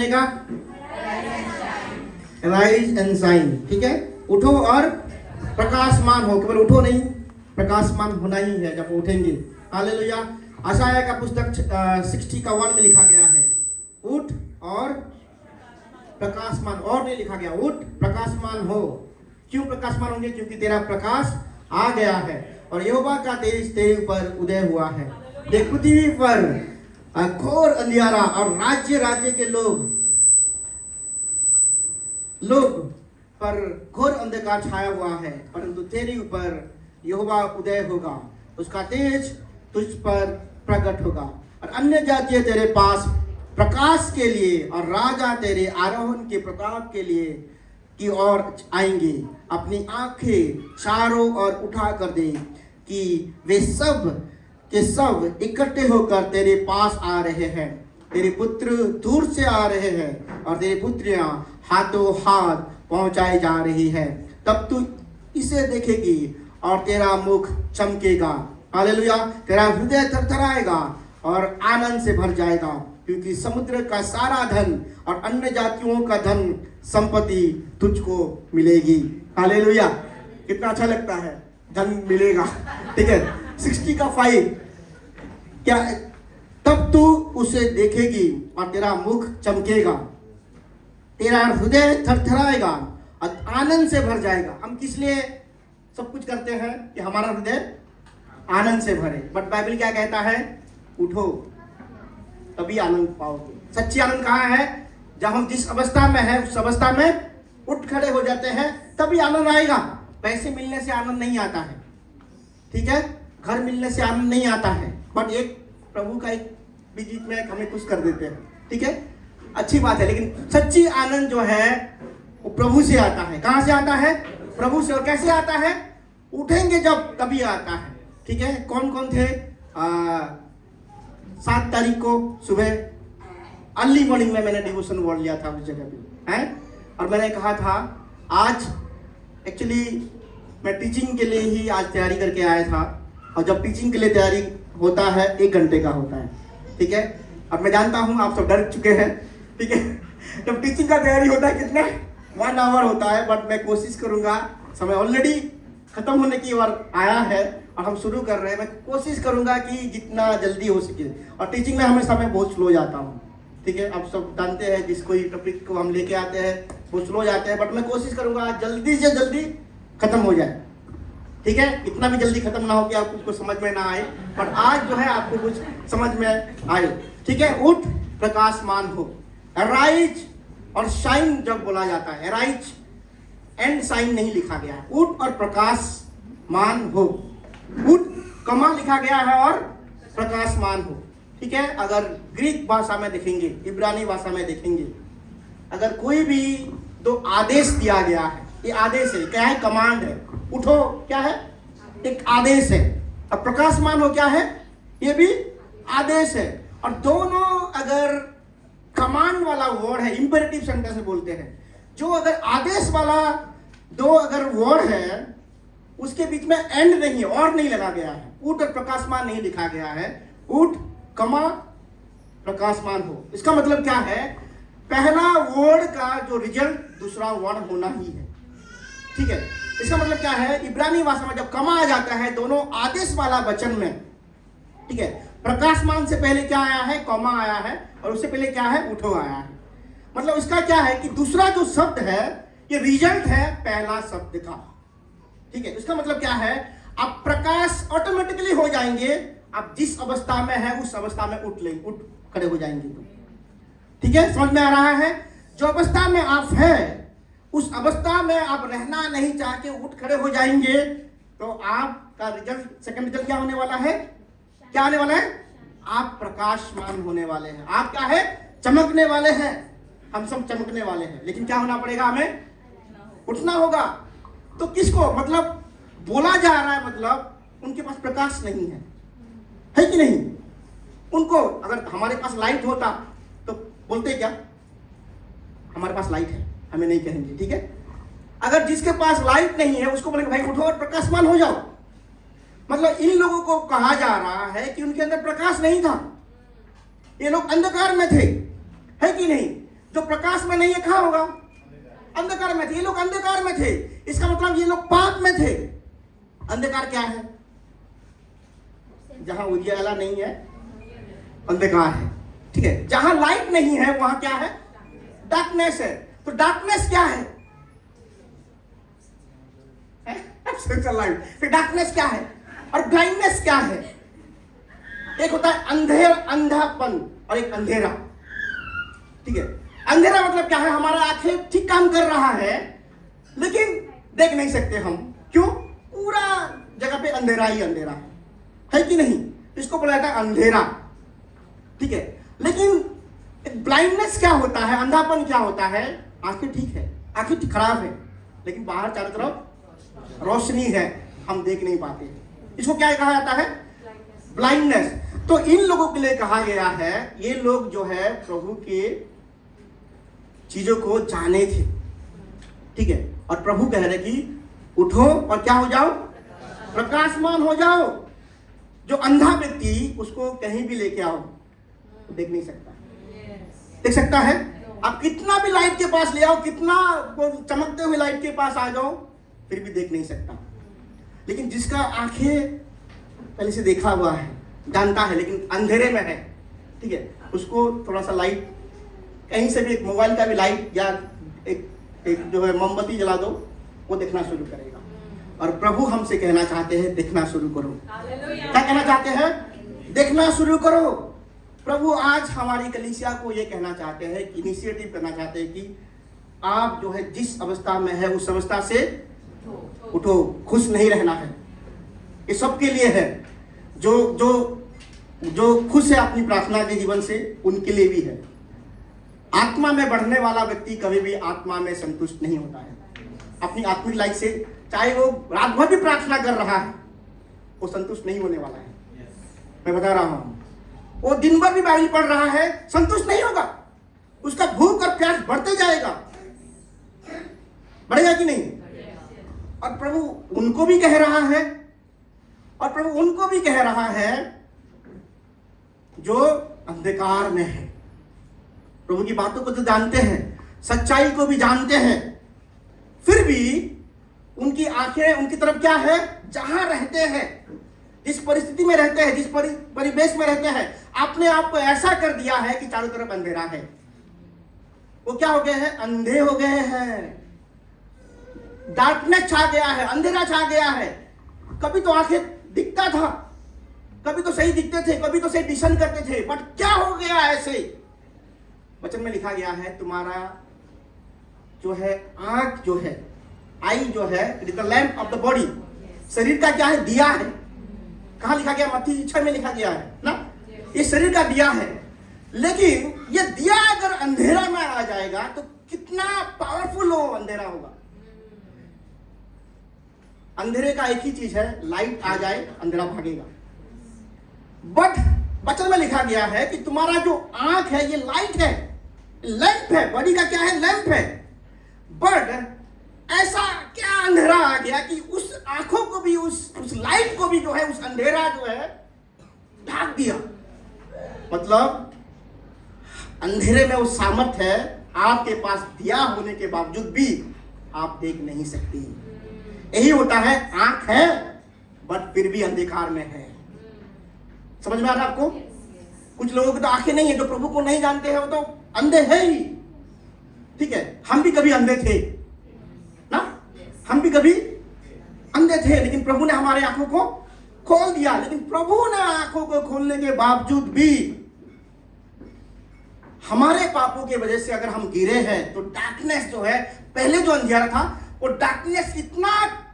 का rise and shine, ठीक है। उठो और प्रकाशमान हो, केवल उठो नहीं, प्रकाशमान होना ही है जब उठेंगे। हालेलुया। आशाया का पुस्तक 60 का 1 में लिखा गया है, उठ और प्रकाशमान, और नहीं लिखा गया, उठ प्रकाशमान हो। क्यों प्रकाशमान होंगे? क्योंकि तेरा प्रकाश आ गया है और यहोवा का तेज तेरे ऊपर उदय हुआ है। देख, पृथ्वी पर घोर अंधियारा और राज्य राज्य के लोग पर घोर अंधकार छाया हुआ है, परंतु तेरे ऊपर यहोवा उदय होगा, उसका तेज तुझ पर प्रकट होगा। और अन्य जातियां तेरे पास प्रकाश के लिए और राजा तेरे आरोहण के प्रताप के लिए की ओर आएंगे। अपनी आंखें चारों ओर उठा कर दे कि वे सब के सब इकट्ठे होकर तेरे पास आ रहे हैं। तेरे पुत्र दूर से आ रहे हैं और तेरी पुत्रियां हाथों हाथ पहुंचाई जा रही है। तब तू इसे देखेगी और तेरा मुख चमकेगा। हालेलुया। तेरा हृदय थरथराएगा और आनंद से भर जाएगा, क्योंकि समुद्र का सारा धन और अन्य जातियों का धन संपत्ति तुझको मिलेगी। हालेलुया। कितना अच्छा लगता है, धन मिलेगा, ठीक है। 60 का 5 क्या? तब तू उसे देखेगी और तेरा मुख चमकेगा, तेरा हृदय थरथराएगा और आनंद से भर जाएगा। हम किस लिए सब कुछ करते हैं? कि हमारा हृदय आनंद से भरे। बट बाइबल क्या कहता है? उठो तभी आनंद पाओगे। सच्ची आनंद कहाँ है? जब हम जिस अवस्था में है उस अवस्था में उठ खड़े हो जाते हैं, तभी आनंद आएगा। पैसे मिलने से आनंद नहीं आता है, ठीक है। घर मिलने से आनंद नहीं आता है, बट एक प्रभु का एक बीच में हमें खुश कर देते हैं, ठीक है, अच्छी बात है। लेकिन सच्ची आनंद जो है वो प्रभु से आता है। कहाँ से आता है? प्रभु से। और कैसे आता है? उठेंगे जब तभी आता है, ठीक है। कौन कौन थे? 7 तारीख को सुबह अर्ली मॉर्निंग में मैंने डिवोशन वर्ड लिया था उस जगह पे, है। और मैंने कहा था आज एक्चुअली मैं टीचिंग के लिए ही आज तैयारी करके आया था। और जब टीचिंग के लिए तैयारी होता है 1 घंटे का होता है, ठीक है। अब मैं जानता हूँ आप सब डर चुके हैं, ठीक है। जब टीचिंग का तैयारी होता है कितने 1 आवर होता है, बट मैं कोशिश करूंगा, समय ऑलरेडी खत्म होने की ओर आया है और हम शुरू कर रहे हैं। मैं कोशिश करूंगा कि जितना जल्दी हो सके। और टीचिंग में हमेशा मैं बहुत स्लो जाता हूँ, ठीक है। आप सब जानते हैं, जिस कोई टॉपिक को हम लेके आते हैं वो स्लो जाते हैं, बट मैं कोशिश करूंगा जल्दी से जल्दी खत्म हो जाए, ठीक है। इतना भी जल्दी खत्म ना हो कि आपको कुछ समझ में ना आए, पर आज जो है आपको कुछ समझ में आए, ठीक है। उठ प्रकाशमान हो। राइज और शाइन जब बोला जाता है, राइज एंड शाइन नहीं लिखा गया है, उठ और प्रकाशमान हो। उठ कमा लिखा गया है और प्रकाशमान हो, ठीक है। अगर ग्रीक भाषा में देखेंगे, इब्रानी भाषा में देखेंगे, अगर कोई भी 2 आदेश दिया गया है, ये आदेश है, क्या है? कमांड है। उठो क्या है? एक आदेश है। और प्रकाशमान हो क्या है? ये भी आदेश है। और दोनों अगर कमांड वाला वर्ड है, इंपेरेटिव सेंटेंस में बोलते हैं, जो अगर आदेश वाला 2 अगर वर्ड है, उसके बीच में एंड नहीं है, और नहीं लगा गया है, उठ और प्रकाशमान नहीं लिखा गया है, उठ कमा प्रकाशमान हो। इसका मतलब क्या है? पहला वर्ड का जो रिजल्ट दूसरा वर्ड होना ही है, ठीक है। इसका मतलब क्या है? इब्रानी भाषा में जब कमा आ जाता है दोनों आदेश वाला वचन में, ठीक है, प्रकाशमान से पहले क्या आया है? कॉमा आया है, और उससे पहले क्या है? उठो आया है। मतलब इसका क्या है कि दूसरा जो शब्द है ये रिजल्ट है पहला शब्द का, ठीक है। इसका मतलब क्या है? आप प्रकाश ऑटोमेटिकली हो जाएंगे, आप जिस अवस्था में है उस अवस्था में उठ खड़े हो जाएंगे, तो ठीक है। समझ में आ रहा है? जो अवस्था में आप है उस अवस्था में आप रहना नहीं चाह के उठ खड़े हो जाएंगे, तो आपका रिजल्ट, सेकंड रिजल्ट क्या होने वाला है? क्या आने वाला है? आप प्रकाशमान होने वाले हैं। आप क्या है? चमकने वाले हैं। हम सब चमकने वाले हैं, लेकिन क्या होना पड़ेगा? हमें उठना होगा। तो किसको मतलब बोला जा रहा है? मतलब उनके पास प्रकाश नहीं है कि नहीं? उनको अगर हमारे पास लाइट होता तो बोलते क्या? हमारे पास लाइट है, हमें नहीं कहेंगे, ठीक है। अगर जिसके पास लाइट नहीं है उसको बोलेंगे भाई उठो और प्रकाशमान हो जाओ। मतलब इन लोगों को कहा जा रहा है कि उनके अंदर प्रकाश नहीं था, ये लोग अंधकार में थे, है कि नहीं। जो प्रकाश में नहीं है कहाँ होगा? अंधकार में थे। ये लोग अंधकार में थे, इसका मतलब ये लोग पाप में थे। अंधकार क्या है? जहां उजियाला नहीं है अंधकार है, ठीक है। जहां लाइट नहीं है वहां क्या है? डार्कनेस है। तो डार्कनेस क्या है? लाइट। फिर डार्कनेस क्या है? और ब्लाइंडनेस क्या है? एक होता है अंधापन और एक अंधेरा, ठीक है। अंधेरा मतलब क्या है? हमारा आंखें ठीक काम कर रहा है लेकिन देख नहीं सकते हम। क्यों? पूरा जगह पे अंधेरा ही अंधेरा है कि नहीं? इसको बोला जाता है अंधेरा, ठीक है। लेकिन ब्लाइंडनेस क्या होता है? अंधापन क्या होता है? आंखें ठीक है, आंखें खराब है लेकिन बाहर चारों तरफ रोशनी है, हम देख नहीं पाते। इसको क्या कहा जाता है? ब्लाइंडनेस। तो इन लोगों के लिए कहा गया है, ये लोग जो है प्रभु के चीजों को जाने थे, ठीक है। और प्रभु कह रहे कि उठो और क्या हो जाओ? प्रकाशमान हो जाओ। जो अंधा व्यक्ति, उसको कहीं भी लेके आओ तो देख नहीं सकता। देख सकता है? आप कितना भी लाइट के पास ले आओ, कितना चमकते हुए लाइट के पास आ जाओ, फिर भी देख नहीं सकता। लेकिन जिसका आंखें पहले से देखा हुआ है, जानता है, लेकिन अंधेरे में है, ठीक है, उसको थोड़ा सा लाइट, कहीं से भी एक मोबाइल का भी लाइट या एक जो है मोमबत्ती जला दो, वो देखना शुरू करेगा। और प्रभु हमसे कहना चाहते हैं, देखना शुरू करो। क्या कहना चाहते हैं? देखना शुरू करो। प्रभु आज हमारी कलीसिया को ये कहना चाहते हैं, इनिशिएटिव करना चाहते हैं कि आप जो है जिस अवस्था में है उस अवस्था से उठो। खुश नहीं रहना है, ये सबके लिए है। जो खुश है अपनी प्रार्थना के जीवन से, उनके लिए भी है। आत्मा में बढ़ने वाला व्यक्ति कभी भी आत्मा में संतुष्ट नहीं होता है। अपनी आत्मिक लाइफ से चाहे वो रात भर भी प्रार्थना कर रहा है, वो संतुष्ट नहीं होने वाला है। मैं बता रहा हूं, वो दिन भर भी बाइबल पढ़ रहा है, संतुष्ट नहीं होगा। उसका भूख और प्यास बढ़ते जाएगा। बढ़ेगा कि नहीं? और प्रभु उनको भी कह रहा है, और प्रभु उनको भी कह रहा है जो अंधकार में है। प्रभु की बातों को तो जानते हैं, सच्चाई को भी जानते हैं, फिर भी उनकी आंखें उनकी तरफ क्या है? जहां रहते हैं, जिस परिस्थिति में रहते हैं, जिस परिवेश में रहते हैं, आपने आपको ऐसा कर दिया है कि चारों तरफ अंधेरा है। वो क्या हो गए हैं? अंधे हो गए हैं। डार्कनेस छा गया है, अंधेरा छा गया है। कभी तो आंखें दिखता था, कभी तो सही दिखते थे, कभी तो सही डिशन करते थे, बट क्या हो गया ऐसे? वचन में लिखा गया है, तुम्हारा जो है आंख जो है, आई जो है, it is the lamp of the body. शरीर का क्या है? दिया है। कहां लिखा गया? मत्ती 6 में लिखा गया है ना, ये शरीर का दिया है। लेकिन ये दिया अगर अंधेरा में आ जाएगा तो कितना पावरफुल हो अंधेरा होगा। अंधेरे का एक ही चीज है, लाइट आ जाए अंधेरा भागेगा। बट वचन में लिखा गया है कि तुम्हारा जो आंख है ये लाइट है, लैंप है। बॉडी का क्या है? लैंप है। बट ऐसा क्या अंधेरा आ गया कि उस आंखों को भी, उस लाइट को भी जो है, उस अंधेरा जो है ढाक दिया। मतलब अंधेरे में वो सामर्थ है, आपके पास दिया होने के बावजूद भी आप देख नहीं सकते। यही होता है, आंख है बट फिर भी अंधकार में है। समझ में आ रहा है आपको? कुछ लोगों की तो आंखें नहीं है, जो प्रभु को नहीं जानते हैं वो तो अंधे हैं ही, ठीक है। हम भी कभी अंधे थे ना, हम भी कभी अंधे थे, लेकिन प्रभु ने हमारे आंखों को खोल दिया। लेकिन प्रभु ने आंखों को खोलने के बावजूद भी हमारे पापों की वजह से अगर हम गिरे हैं तो डार्कनेस जो है, पहले जो अंधेरा था वो डार्कनेस इतना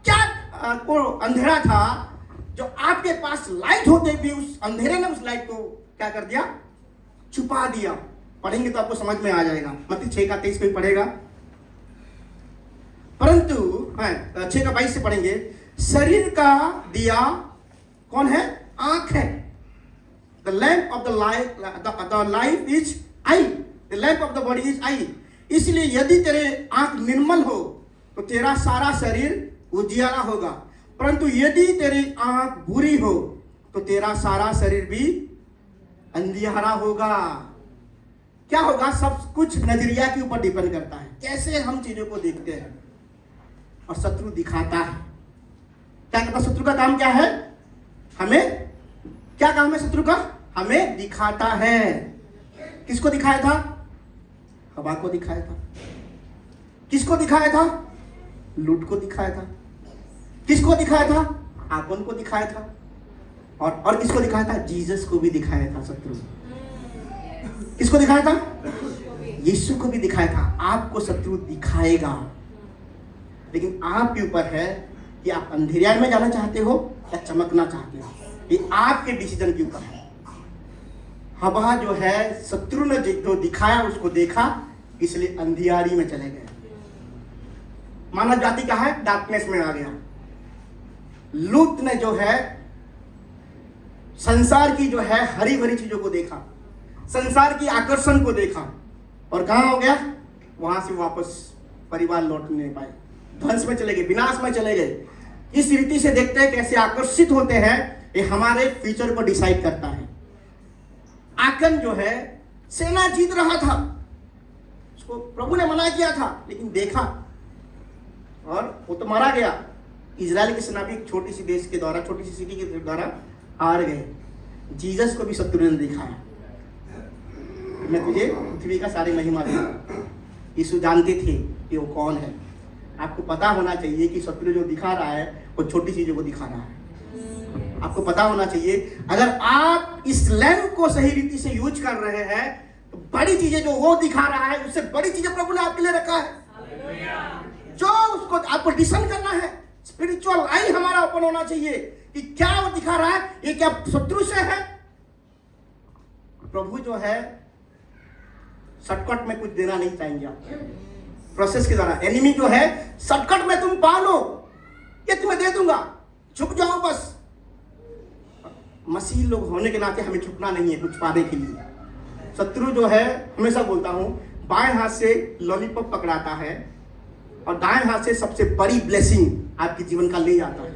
क्या वो अंधेरा था, जो आपके पास लाइट होते भी उस अंधेरे ने उस लाइट को क्या कर दिया? छुपा दिया। पढ़ेंगे तो आपको समझ में आ जाएगा। मत्ती 6:23 में पढ़ेगा, परंतु 6:22 से पढ़ेंगे। शरीर का दिया कौन है? आंख है। The lamp of the life is I, the lamp of the body is I. इसलिए यदि तेरे आंख निर्मल हो तो तेरा सारा शरीर उजियाला होगा, परंतु यदि तेरी आंख बुरी हो तो तेरा सारा शरीर भी अंधियारा होगा। क्या होगा, सब कुछ नजरिया के ऊपर डिपेंड करता है, कैसे हम चीजों को देखते हैं। और शत्रु दिखाता है, क्या कहता, शत्रु का काम क्या है, हमें, क्या काम है शत्रु का, हमें दिखाता है। किसको दिखाया था, हवा को दिखाया था। किसको दिखाया था, लूट को दिखाया था। किसको दिखाया था, आगन को दिखाया था। और किसको दिखाया था, जीसस को भी दिखाया था शत्रु। किसको दिखाया था, यीशु को भी दिखाया था। आपको शत्रु दिखाएगा, लेकिन आपके ऊपर है कि आप अंधेरे में जाना चाहते हो या चमकना चाहते हो। ये आपके डिसीजन के ऊपर है। हवा जो है, शत्रु ने जो दिखाया उसको देखा, इसलिए अंधियारी में चले गए। मानव जाति क्या है, डार्कनेस में आ गया। लूत ने जो है संसार की जो है हरी भरी चीजों को देखा, संसार की आकर्षण को देखा, और कहां हो गया, वहां से वापस परिवार लौट नहीं पाए, ध्वंस में चले गए, विनाश में चले गए। इस रीति से देखते हैं कैसे आकर्षित होते हैं, ये हमारे फ्यूचर को डिसाइड करता है। आकन जो है सेना जीत रहा था, उसको प्रभु ने मना किया था, लेकिन देखा और वो तो मारा गया। इजराइल की सेना भी एक छोटी सी देश के द्वारा, छोटी सी सिटी के द्वारा हार गए। जीसस को भी शत्रु ने दिखाया, मैं तुझे पृथ्वी का सारी महिमा दूंगा। यीशु जानते थे कि वो कौन है। आपको पता होना चाहिए कि शत्रु जो दिखा रहा है वो छोटी चीजों को दिखा रहा है। आपको पता होना चाहिए, अगर आप इस लैंप को सही रीति से यूज कर रहे हैं तो बड़ी चीजें जो वो दिखा रहा है, उससे बड़ी चीजें प्रभु ने आपके लिए रखा है। जो उसको आपको डिसन करना है, स्पिरिचुअल आई हमारा ओपन होना चाहिए कि क्या वो दिखा रहा है, ये क्या शत्रु से है। प्रभु जो है शॉर्टकट में कुछ देना नहीं चाहेंगे आपको, प्रोसेस के द्वारा। एनिमी जो है शॉर्टकट में तुम पा लो, ये तुम्हें दे दूंगा, झुक जाओ बस। मसीह लोग होने के नाते हमें झुकना नहीं है कुछ पाने के लिए। शत्रु जो है, हमेशा बोलता हूं, बाएं हाथ से लॉलीपॉप पकड़ाता है और दाएं हाथ से सबसे बड़ी ब्लेसिंग आपके जीवन का ले जाता है।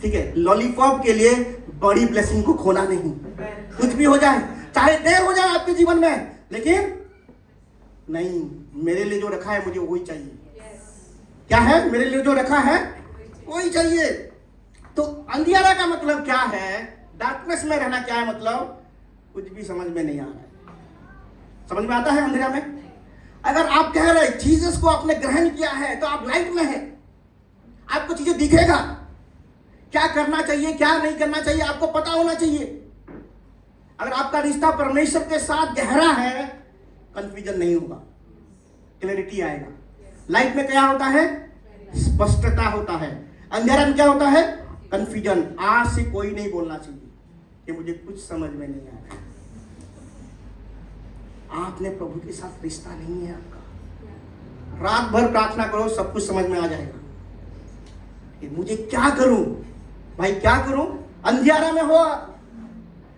ठीक है, लॉलीपॉप के लिए बड़ी ब्लेसिंग को खोना नहीं। कुछ भी हो जाए, चाहे देर हो जाए आपके जीवन में, लेकिन नहीं, मेरे लिए जो रखा है मुझे वही चाहिए। क्या है, मेरे लिए जो रखा है वही चाहिए। तो अंधियारा का मतलब क्या है, डार्कनेस में रहना क्या है मतलब, कुछ भी समझ में नहीं आ रहा है। समझ में आता है अंधेरा में? अगर आप कह रहे जीसस को आपने ग्रहण किया है तो आप लाइट में है, आपको चीजें दिखेगा, क्या करना चाहिए क्या नहीं करना चाहिए आपको पता होना चाहिए। अगर आपका रिश्ता परमेश्वर के साथ गहरा है, कंफ्यूजन नहीं होगा, क्लैरिटी आएगा। लाइट में क्या होता है, स्पष्टता होता है। अंधेरा में क्या होता है, कंफ्यूजन। आज से कोई नहीं बोलना चाहिए कि मुझे कुछ समझ में नहीं आ रहा। आपने प्रभु के साथ रिश्ता नहीं है आपका। रात भर प्रार्थना करो, सब कुछ समझ में आ जाएगा कि मुझे क्या करूं, भाई क्या करूं। अंधियारा में हो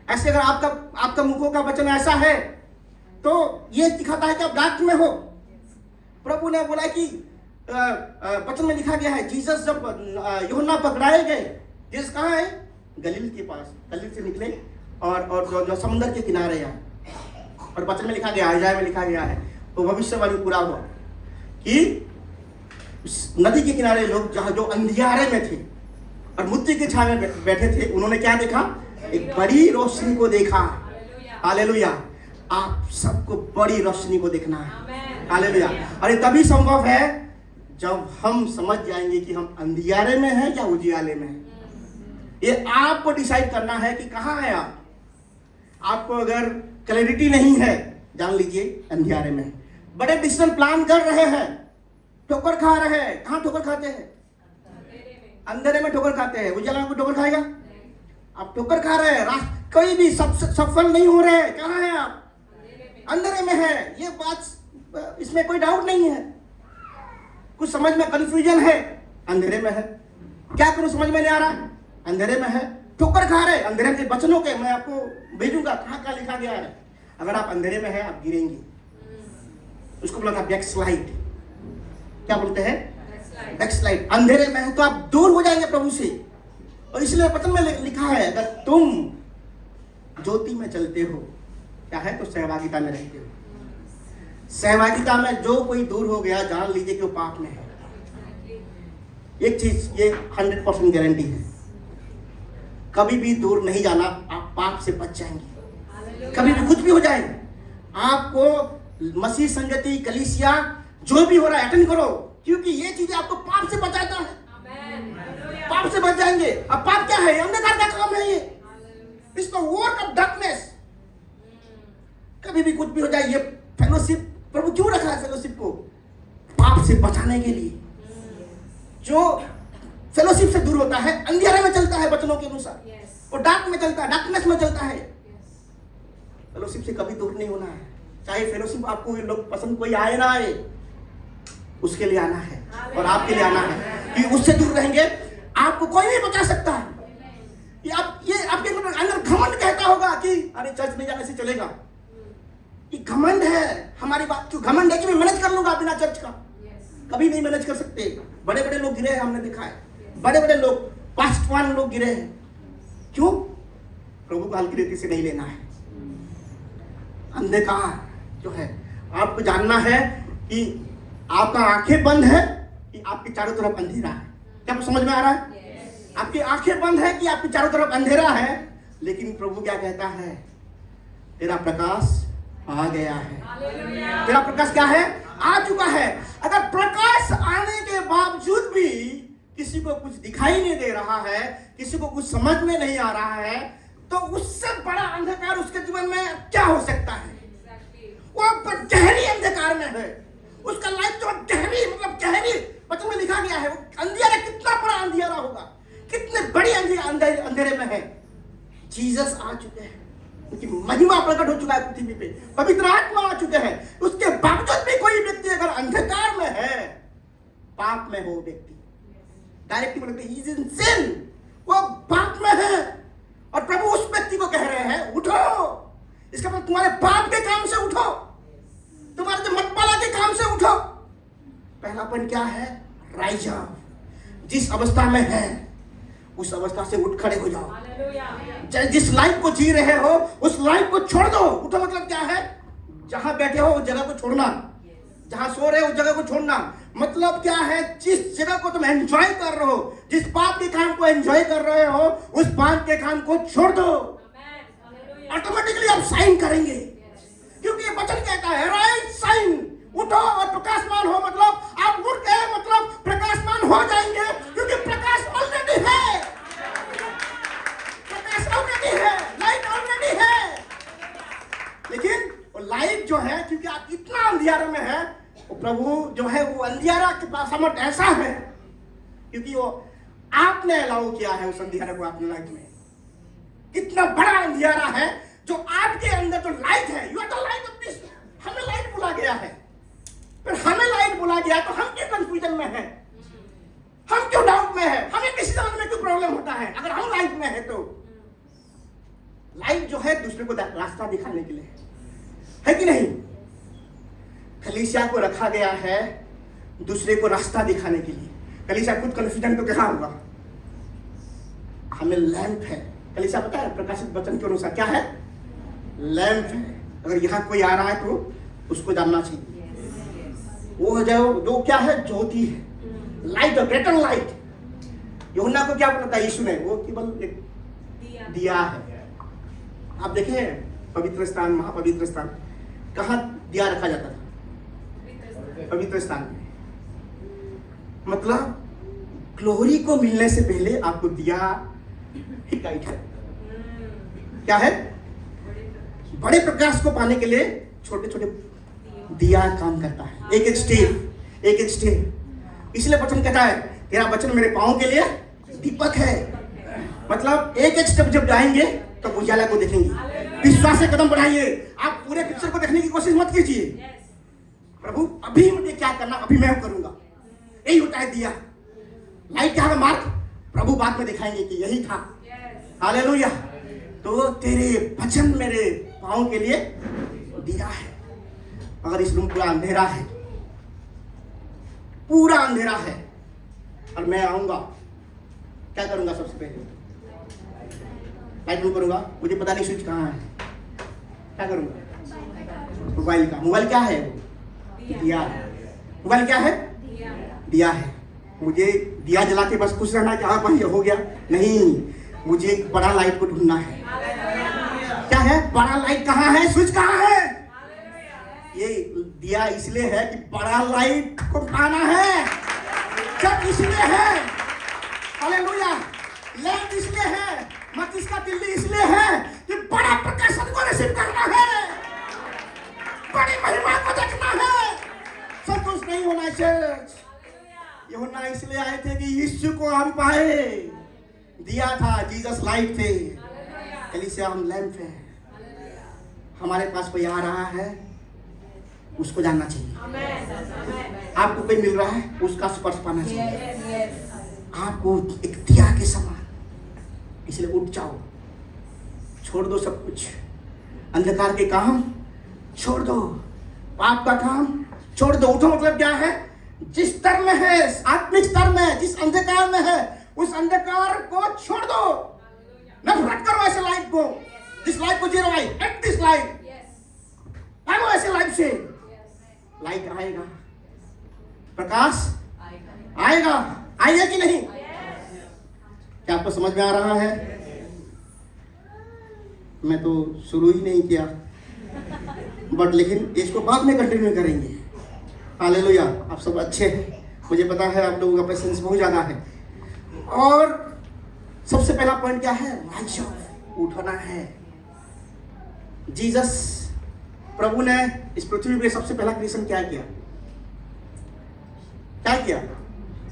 ऐसे, अगर आपका मुखों का वचन ऐसा है तो ये दिखाता है कि आप डार्क में हो। प्रभु ने बोला कि वचन में लिखा गया है, जीसस जब यूहन्ना पकड़ाए गए, जीसस कहाँ है, गलील के पास, गलील से निकले और जो समुद्र के किनारे आए। और वचन में लिखा गया, आयजाया में लिखा गया है, तो भविष्यवाणी पूरा हुआ कि नदी के किनारे लोग जहां जो अंधियारे में थे और मृत्यु के छाया में बैठे थे, उन्होंने क्या देखा, एक बड़ी रोशनी को देखा। हालेलुया। आप सबको बड़ी रोशनी को देखना है। हालेलुया। और ये तभी संभव है जब हम समझ जाएंगे कि हम अंधियारे में हैं या उजियाले में हैं। ये आपको डिसाइड करना है कि कहाँ है आप। आपको अगर क्लैरिटी नहीं है, जान लीजिए अंधियारे में। बड़े डिसीजन प्लान कर रहे हैं, ठोकर खा रहे हैं। कहाँ ठोकर खाते हैं, अंधेरे में ठोकर खाते हैं। उजाला में ठोकर खाएगा, आप ठोकर खा रहे हैं, कोई भी सफल नहीं हो रहे। कहाँ है आप, अंधेरे में है। ये बात, इसमें कोई डाउट नहीं है। कुछ समझ में कंफ्यूजन है, अंधेरे में है। क्या करूं समझ में नहीं आ रहा, अंधेरे में है। ठोकर खा रहे, अंधेरे के बचनों के मैं आपको भेजूंगा, कहाँ क्या लिखा गया है। अगर आप अंधेरे में है, आप गिरेंगे। उसको बोला था बैकस्लाइड। क्या बोलते हैं, बैकस्लाइड। अंधेरे में है तो आप दूर हो जाएंगे प्रभु से। और इसलिए वचन में लिखा है, अगर तुम ज्योति में चलते हो, क्या है, तो सहभागिता में रहते हो। सहभागिता में जो कोई दूर हो गया, जान लीजिए कि वो पाप में है। एक चीज ये 100% गारंटी है, कभी भी दूर नहीं जाना, आप पाप से बच जाएंगे। कभी भी कुछ भी हो जाए, आपको मसीह संगति, कलीसिया, जो भी हो रहा है अटेंड करो, क्योंकि ये चीजें आपको पाप से बचाता है। पाप से बच जाएंगे। अब पाप क्या है? अंधकार का काम है ये। It's the work of darkness. कभी भी कुछ भी हो जाए, ये फेलोशिप प्रभु क्यों रखा है? फेलोशिप को पाप से बचाने के लिए। जो फेलोशिप से दूर होता है, अंधेरे में चलता है वचनों के अनुसार, वो डार्क में चलता है, डार्कनेस में चलता है। फेलोशिप से कभी दूर नहीं होना है। चाहे फेलोशिप आपको लोग पसंद कोई आए ना आए, उसके लिए आना है और आपके लिए आना है। कि उससे दूर रहेंगे आपको कोई नहीं बचा सकता। ये आपके अंदर घमंड कहता होगा कि अरे चर्च में जाने से चलेगा। ये घमंड है। हमारी बात क्यों घमंड है कि मैं मैनेज कर लूंगा बिना चर्च का? कभी नहीं मैनेज कर सकते। बड़े बड़े लोग गिरे हैं, हमने देखा है। बड़े बड़े लोग, पास्टवान लोग गिरे हैं। क्यों? प्रभु को हल्की रीति से नहीं लेना है। अंधकार जो है, आपको जानना है कि आपका आंखें बंद है कि आपके चारों तरफ अंधेरा है। क्या आपको समझ में आ रहा है? आपकी आंखें बंद है कि आपके चारों तरफ अंधेरा है, लेकिन प्रभु क्या कहता है? तेरा प्रकाश आ गया है। तेरा प्रकाश क्या है? आ चुका है। अगर प्रकाश आने के बावजूद भी किसी को कुछ दिखाई नहीं दे रहा है, किसी को कुछ समझ में नहीं आ रहा है, तो उससे बड़ा अंधकार उसके जीवन में क्या हो सकता है? वो गहरी अंधकार में है। उसका लाइफ जो गहरी, मतलब गहरी वचन में लिखा गया है, वो अंधियारा कितना बड़ा अंधियारा होगा, कितने बड़ी अंधेरे में है। जीसस आ चुके हैं, उनकी महिमा प्रकट हो चुका है पृथ्वी पे, पवित्र आत्मा आ चुके हैं। उसके बावजूद भी कोई व्यक्ति अगर अंधकार में है, पाप में हो व्यक्ति, डायरेक्टली बोलते ही इज इन सिन, वो पाप में है। और प्रभु उस व्यक्ति को कह रहे हैं उठो। इसका मतलब तुम्हारे पाप के काम से उठो, तुम्हारे जो मतपाला के काम से उठो। पहला पॉइंट क्या है? Rise up. जिस अवस्था में है उस अवस्था से उठ खड़े हो जाओ। जिस लाइफ को जी रहे हो उस लाइफ को छोड़ दो। उठो मतलब क्या है? जहां बैठे हो उस जगह को छोड़ना, जहां सो रहे हो उस जगह को छोड़ना। मतलब क्या है? जिस जगह को तुम एंजॉय कर रहे हो, जिस पाप के काम को एंजॉय कर रहे हो, उस पाप के काम को छोड़ दो। ऑटोमेटिकली आप साइन करेंगे, क्योंकि ये वचन कहता है राइज साइन। उठो और प्रकाशमान हो, मतलब आप उठ गए, मतलब प्रकाशमान हो जाएंगे, क्योंकि प्रकाश ऑलरेडी है। प्रकाश ऑलरेडी है, लाइट ऑलरेडी है। लेकिन वो लाइट जो है, क्योंकि आप इतना अंधियारे में है, वो प्रभु जो है वो अंधियारा के पास समर्थ ऐसा है, क्योंकि वो आपने अलाउ किया है उस अंधियारे को अपनी लाइफ में। कितना बड़ा अंधियारा है जो आपके अंदर जो लाइट है। You are the light of this. हमें लाइट बोला गया है, फिर हमें लाइट बोला गया तो हम क्यों कंफ्यूजन में है? हम क्यों डाउट में है? हमें किसी समझ में क्यों प्रॉब्लम होता है? अगर हम लाइट में है तो लाइट जो है दूसरे को रास्ता दिखाने के लिए है कि नहीं? कलीसिया को रखा गया है दूसरे को रास्ता दिखाने के लिए। कलीसिया खुद कंफ्यूजन तो क्या होगा? हमें लैंप है। कलीसिया पता है प्रकाशित वचन के अनुसार क्या है? लैंप है। अगर यहाँ कोई आ रहा है तो उसको जानना चाहिए। वो जो क्या है? ज्योति है, लाइट, ग्रेटर लाइट। यूहन्ना को क्या बोला था यीशु ने? वो केवल एक दिया है। आप देखें पवित्र स्थान, महापवित्र स्थान, कहाँ दिया रखा जाता था? पवित्र स्थान में। मतलब ग्लोरी को मिलने से पहले आपको दिया गाइड है। क्या है? बड़े प्रकाश को पाने के लिए छोटे छोटे दिया काम करता है। एक एक स्टेप, एक एक स्टेप। इसलिए वचन कहता है तेरा वचन मेरे पांव के लिए दीपक है। मतलब एक एक स्टेप जब जाएंगे तो उजाला को देखेंगे। विश्वास से कदम बढ़ाइए। आप पूरे पिक्चर को देखने की कोशिश मत कीजिए। प्रभु अभी मुझे क्या करना, अभी मैं करूंगा। यही होता है दिया। लाइट क्या है? मार्ग प्रभु बाद में दिखाएंगे कि यही था। हालेलुया। तो तेरे वचन मेरे पांव के लिए दिया है। अगर इस रूम पूरा अंधेरा है, पूरा अंधेरा है, और मैं आऊंगा, क्या करूंगा? सबसे पहले लाइट बंद करूंगा। मुझे पता नहीं स्विच कहाँ है। क्या करूंगा? मोबाइल का। मोबाइल क्या है? दिया है। मोबाइल क्या है? दिया है। मुझे दिया जला के बस खुश रहना कि हाँ भाई हो गया, नहीं, मुझे एक बड़ा लाइट को ढूंढना है। क्या है? बड़ा लाइट कहाँ है? स्विच कहाँ है? ये दिया इसलिए है कि बड़ा लाइट को पाना है। जब इसलिए है, हालेलुया, लैंप इसलिए है, माचिस का तिल्ली इसलिए है कि बड़ा प्रकाशन को रिसीव करना है, बड़ी महिमा को देखना है। संतुष्ट नहीं होना चर्च। यूहन्ना इसलिए आए थे कि यीशु को हम पाए। दिया था, जीसस लाइट थे, कलीसिया हम लैंप है। हमारे पास कोई आ रहा है, उसको जानना चाहिए। आपको कोई मिल रहा है, उसका स्पर्श पाना चाहिए। आपको एक दिया के समान, इसलिए उठ जाओ, छोड़ दो सब कुछ, अंधकार के काम छोड़ दो, पाप का काम छोड़ दो। उठो मतलब क्या है? जिस स्तर में है, आत्मिक स्तर में, जिस अंधकार में है, उस अंधकार को छोड़ दो। नफरत करो ऐसे लाइफ को, जिस लाइफ को जी रहा है, एट दिस लाइफ, भागो ऐसे लाइफ से। लाइट आएगा, प्रकाश आएगा, आएगा कि नहीं? क्या आपको समझ में आ रहा है? मैं तो शुरू ही नहीं किया, बट लेकिन इसको बाद में कंटिन्यू करेंगे। हालेलुया। आप सब अच्छे हैं, मुझे पता है आप लोगों का पेशेंस बहुत ज़्यादा है। और सबसे पहला पॉइंट क्या है? राइज अप, उठना है। जीसस प्रभु ने इस पृथ्वी पे सबसे पहला क्रिएशन क्या किया? क्या किया?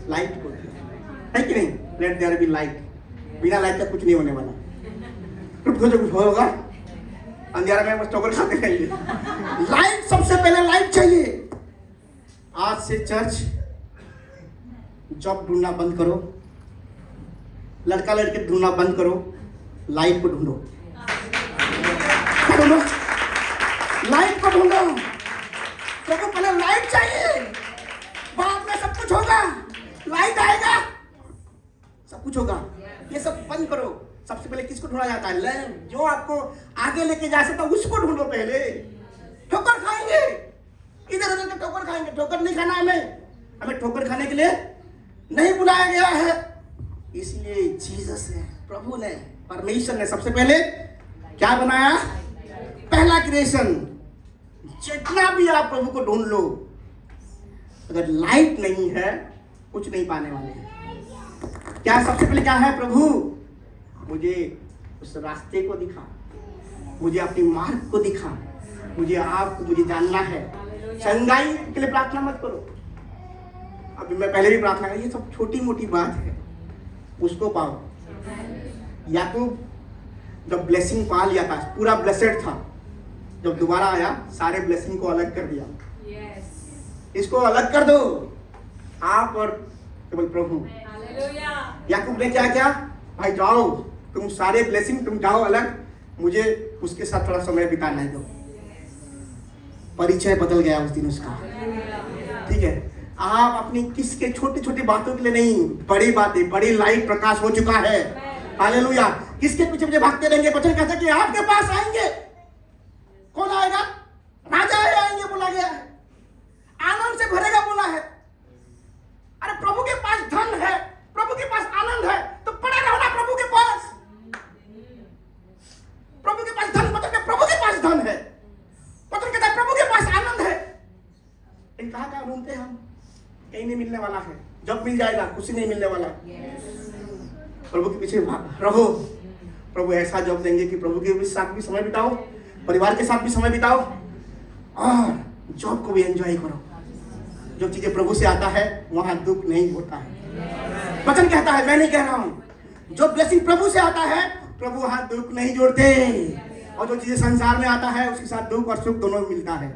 लाइट को किया, है कि नहीं? Let there be light. बिना लाइट का कुछ नहीं होने वाला। जो कुछ होगा अंधेरा में बस ठोकर खाते रहेंगे। लाइट, सबसे पहले लाइट चाहिए। आज से चर्च जॉब ढूंढना बंद करो, लड़का लड़के ढूंढना बंद करो, लाइट को ढूंढो। ढूंढो, लाइट को ढूंढो। प्रभु पहले लाइट चाहिए, बाद में सब कुछ होगा। लाइट आएगा, सब कुछ होगा। ये सब बंद करो। सबसे पहले किसको ढूंढा जाता है? लैंप, जो आपको आगे लेके जा सकता, उसको ढूंढो पहले। ठोकर खाएंगे, इधर उधर के ठोकर खाएंगे। ठोकर नहीं खाना हमें ठोकर खाने के लिए नहीं बुलाया गया है। इसलिए जीसस ने, प्रभु ने, परमेश्वर ने सबसे पहले क्या बनाया? पहला क्रिएशन। जितना भी आप प्रभु को ढूंढ लो, अगर लाइट नहीं है, कुछ नहीं पाने वाले हैं। क्या सबसे पहले क्या है? प्रभु मुझे उस रास्ते को दिखा, मुझे अपनी मार्ग को दिखा, मुझे जानना है। चंगाई के लिए प्रार्थना मत करो। अभी मैं पहले भी प्रार्थना करी, ये सब छोटी मोटी बात है, उसको पाओ। याकूब जब ब्लेसिंग पा लिया था, पूरा ब्लेसेड था, जब दोबारा आया सारे ब्लेसिंग को अलग कर दिया। इसको अलग कर दो, आप और केवल प्रभु। याकूब ने क्या किया? भाई जाओ, तुम सारे ब्लेसिंग तुम जाओ अलग, मुझे उसके साथ थोड़ा समय बिताना है। दो परिचय बदल गया उस दिन उसका। ठीक है, आप अपनी किसके छोटी छोटी बातों के लिए नहीं, बड़ी बातें, बड़ी लाइट प्रकाश हो चुका है। हालेलुया। किसके पीछे मुझे भागते रहेंगे? वचन कहता है कि आपके पास आएंगे। कौन आएगा? राजा आएंगे, बोला गया है। आनंद से भरेगा, बोला है। अरे प्रभु के पास धन है, प्रभु के पास आनंद है, तो पड़े रहो ना प्रभु के पास। प्रभु के पास धन, मतलब प्रभु के पास धन है, पता कहता है प्रभु के पास आनंद है। इन कहाँ ढूंढते हैं हम? कहीं नहीं मिलने वाला है। जब मिल जाएगा, खुशी नहीं मिलने वाला। प्रभु के पीछे रहो। प्रभु ऐसा जॉब देंगे कि प्रभु के साथ भी समय बिताओ, परिवार के साथ भी समय बिताओ, और जॉब को भी एंजॉय करो। जो चीजें प्रभु से आता है वहां दुख नहीं होता है। वचन कहता है, मैं नहीं कह रहा हूं, जो ब्लेसिंग प्रभु से आता है, प्रभु वहां दुख नहीं जोड़ते। और जो चीजें संसार में आता है, उसके साथ दुख और सुख दोनों मिलता है।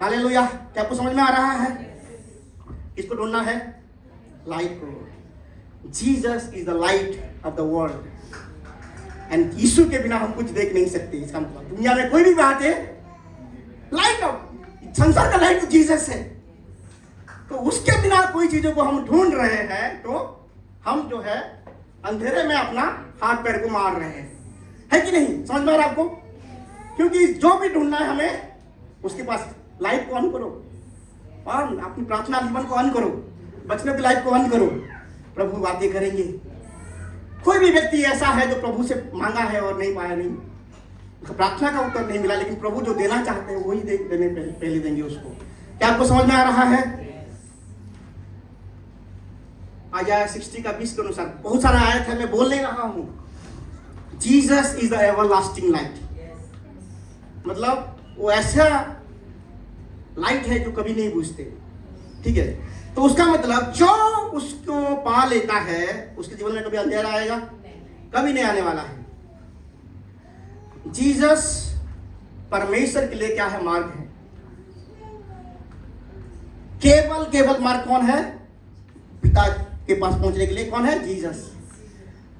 हालेलुया। क्या आपको समझ में आ रहा है? किसको ढूंढना है? लाइट को। Jesus is the light of the world. And Yeshu के बिना हम कुछ देख नहीं सकते। इसका मतलब दुनिया में कोई भी बात है, लाइट ऑफ संसार का लाइट तो जीसस है। तो उसके बिना कोई चीजों को हम ढूंढ रहे हैं, तो हम जो है अंधेरे में अपना हाथ पैर को मार रहे हैं, है कि नहीं? समझ में आ रहा आपको? क्योंकि जो भी ढूंढना है हमें, उसके पास लाइट को ऑन करो। ऑन, अपनी प्रार्थना जीवन को ऑन करो, बचने की लाइफ को ऑन करो, प्रभु बातें करेंगे। कोई भी व्यक्ति ऐसा है जो प्रभु से मांगा है और नहीं पाया, नहीं, उसको प्रार्थना का उत्तर नहीं मिला, लेकिन प्रभु जो देना चाहते हैं वही देने पहले देंगे उसको। क्या आपको समझ में आ रहा है? आयत 60 का 20 के अनुसार बहुत सारा आयत है, मैं बोल नहीं रहा हूं। Jesus is the everlasting light, मतलब वो ऐसा लाइट है जो कभी नहीं बुझते, ठीक है। तो उसका मतलब जो उसको पा लेता है उसके जीवन में कभी अंधेरा आएगा, कभी नहीं आने वाला है। जीसस परमेश्वर के लिए क्या है? मार्ग है। केवल मार्ग कौन है? पिता के पास पहुंचने के लिए कौन है? जीसस।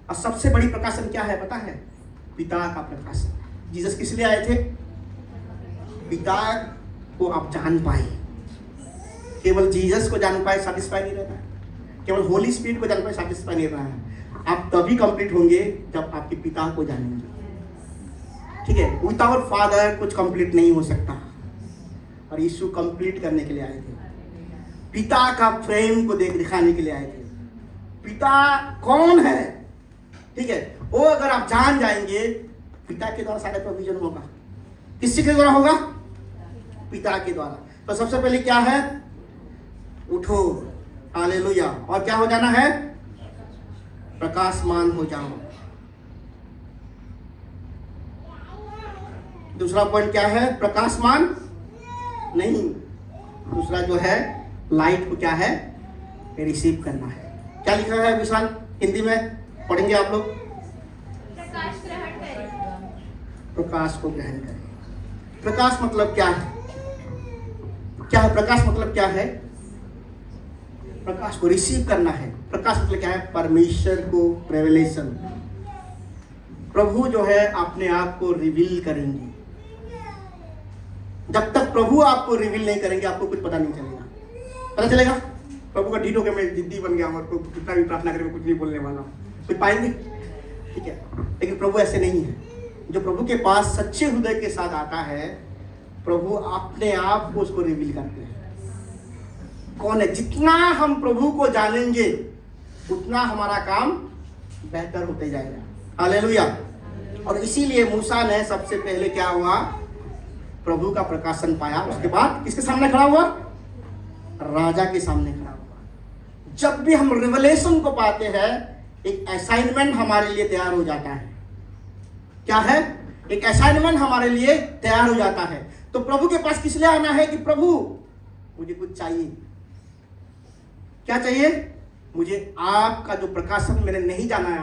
और सबसे बड़ी प्रकाशन क्या है पता है? पिता का प्रकाशन। जीसस किस लिए आए थे? पिता को आप जान पाए। केवल जीसस को जान पाए साटिस्फाई नहीं रहता, केवल होली स्पिरिट को जान पाए साटिस्फाई नहीं रहा है। आप तभी कंप्लीट होंगे जब आपके पिता को जानेंगे, ठीक है। विदाउट फादर कुछ कंप्लीट नहीं हो सकता, और यीशु कंप्लीट करने के लिए आए थे, पिता का प्रेम को दिखाने के लिए आए थे। पिता कौन है, ठीक है, वो अगर आप जान जाएंगे, पिता के द्वारा सारे प्रोविजन होगा। किसके द्वारा होगा? पिता के द्वारा। तो सबसे पहले क्या है? उठो, हालेलुया। और क्या हो जाना है? प्रकाशमान हो जाओ। दूसरा पॉइंट क्या है? प्रकाशमान नहीं, दूसरा जो है लाइट को क्या है? रिसीव करना है। क्या लिखा है विशाल? हिंदी में पढ़ेंगे आप लोग। प्रकाश ग्रहण करें। प्रकाश को ग्रहण करें। प्रकाश मतलब क्या है? क्या है प्रकाश? मतलब क्या है? प्रकाश को रिसीव करना है। प्रकाश मतलब क्या है? परमेश्वर को रेवलेशन। प्रभु जो है अपने आप को रिवील करेंगे। जब तक प्रभु आपको रिवील नहीं करेंगे आपको कुछ पता नहीं चलेगा। पता चलेगा प्रभु का ढीठ हो गया, मैं जिद्दी बन गया और कितना भी प्रार्थना करें कुछ नहीं बोलने वाला, कुछ पाएंगे, ठीक है। लेकिन प्रभु ऐसे नहीं है। जो प्रभु के पास सच्चे हृदय के साथ आता है, प्रभु अपने आप को उसको रिवील करते हैं। कौन है? जितना हम प्रभु को जानेंगे उतना हमारा काम बेहतर होते जाएगा। हालेलुया। और इसीलिए मूसा ने सबसे पहले क्या हुआ? प्रभु का प्रकाशन पाया। उसके बाद किसके सामने खड़ा हुआ? राजा के सामने खड़ा हुआ। जब भी हम रिवलेशन को पाते हैं, एक असाइनमेंट हमारे लिए तैयार हो जाता है। क्या है? एक असाइनमेंट हमारे लिए तैयार हो जाता है। तो प्रभु के पास किस लिए आना है? कि प्रभु मुझे कुछ चाहिए। क्या चाहिए? मुझे आपका जो प्रकाशन मैंने नहीं जाना है,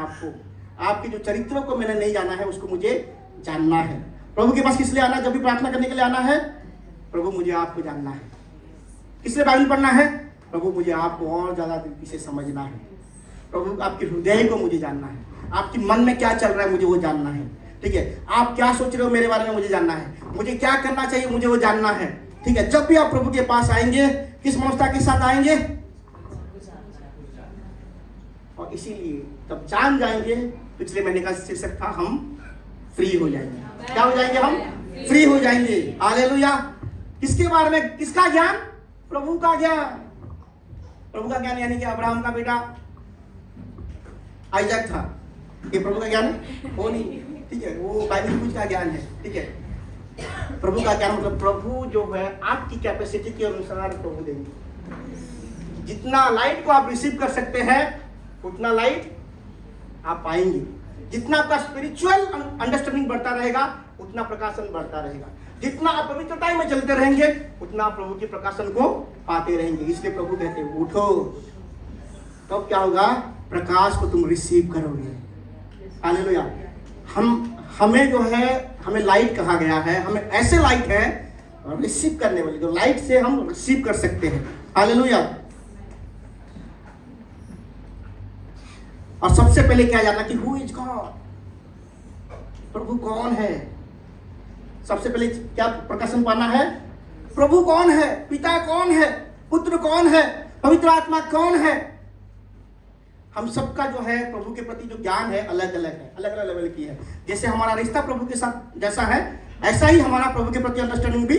आपके जो चरित्रों को मैंने नहीं जाना है, उसको मुझे जानना है। प्रभु के पास किस लिए आना है? जब भी प्रार्थना करने के लिए आना है, प्रभु मुझे आपको जानना है। किस लिए बाइबल पढ़ना है? प्रभु मुझे आपको और ज्यादा तरीके से समझना है। प्रभु आपके हृदय को मुझे जानना है। आपके मन में क्या चल रहा है मुझे वो जानना है, ठीक है। आप क्या सोच रहे हो मेरे बारे में मुझे जानना है। मुझे क्या करना चाहिए मुझे वो जानना है, ठीक है। जब भी आप प्रभु के पास आएंगे, किस मनोस्था के साथ आएंगे? और इसीलिए तब जान जाएंगे। पिछले महीने का शीर्षक था हम फ्री हो जाएंगे। क्या हो जाएंगे? हम फ्री हो जाएंगे। हालेलुया। किसके बारे में? किसका ज्ञान? प्रभु का ज्ञान। प्रभु का ज्ञान यानी कि अब्राहम का बेटा आइजक था, ये प्रभु का ज्ञान वो नहीं, ठीक है। वो बाइबल कुछ का ज्ञान है, ठीक है। प्रभु का ज्ञान मतलब प्रभु जो है आपकी कैपेसिटी के अनुसार प्रभु देंगे। जितना लाइट को आप रिसीव कर सकते हैं उतना लाइट आप पाएंगे। जितना आपका स्पिरिचुअल अंडरस्टैंडिंग बढ़ता रहेगा उतना प्रकाशन बढ़ता रहेगा। जितना आप पवित्रता में चलते रहेंगे उतना आप प्रभु के प्रकाशन को पाते रहेंगे। इसलिए प्रभु कहते हैं उठो। तब तो क्या होगा? प्रकाश को तुम रिसीव करोगे। हालेलुया। हमें जो है हमें लाइट कहा गया है। हमें ऐसे लाइट है रिसीव करने वाली, जो लाइट से हम रिसीव कर सकते हैं। हालेलुया। और सबसे पहले क्या जानना कि हु इज गॉड, प्रभु कौन है। सबसे पहले क्या प्रकाशन पाना है? प्रभु कौन है, पिता कौन है, पुत्र कौन है, पवित्र आत्मा कौन है। हम सबका जो है प्रभु के प्रति जो ज्ञान है अलग अलग है, अलग अलग लेवल की है। जैसे हमारा रिश्ता प्रभु के साथ जैसा है, ऐसा ही हमारा प्रभु के प्रति अंडरस्टैंडिंग भी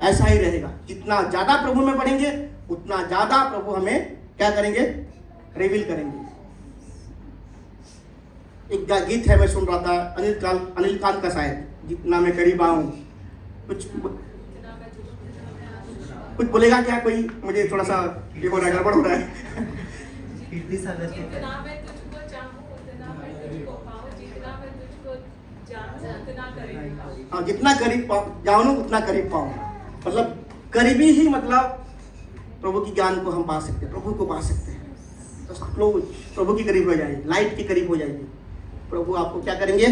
ऐसा ही रहेगा। जितना ज्यादा प्रभु में बढ़ेंगे उतना ज्यादा प्रभु हमें क्या करेंगे, रिवील करेंगे। एक गीत है, मैं सुन रहा था, अनिल कांत का शायद, जितना मैं करीब आऊं। कुछ बोलेगा क्या कोई? मुझे थोड़ा सा ये हो रहा है, गड़बड़ हो रहा है। जितना मैं तुझको चाहूं उतना मैं तुझको पाऊं, जितना मैं तुझको जानूं उतना करीब पाऊं। हाँ, जितना करीब जाऊं उतना करीब पाऊं। मतलब करीबी ही मतलब प्रभु की ज्ञान को हम पा सकते हैं, प्रभु को पा सकते हैं। तो क्लोज, प्रभु के करीब हो जाएंगे, लाइट के करीब हो जाएंगे। प्रभु आपको क्या करेंगे,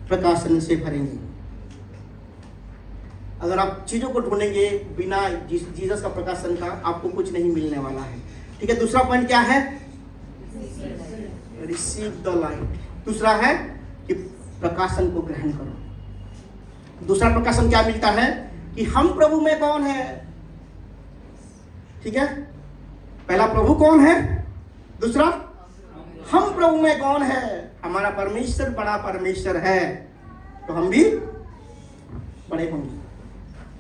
प्रकाशन से भरेंगे। अगर आप चीजों को ढूंढेंगे बिना जीसस का प्रकाशन का, आपको कुछ नहीं मिलने वाला है। ठीक है, दूसरा पॉइंट क्या है, रिसीव द लाइट। दूसरा है कि प्रकाशन को ग्रहण करो। दूसरा प्रकाशन क्या मिलता है कि हम प्रभु में कौन है। ठीक है, पहला प्रभु कौन है, दूसरा हम प्रभु में कौन है। हमारा परमेश्वर बड़ा परमेश्वर है तो हम भी बड़े होंगे।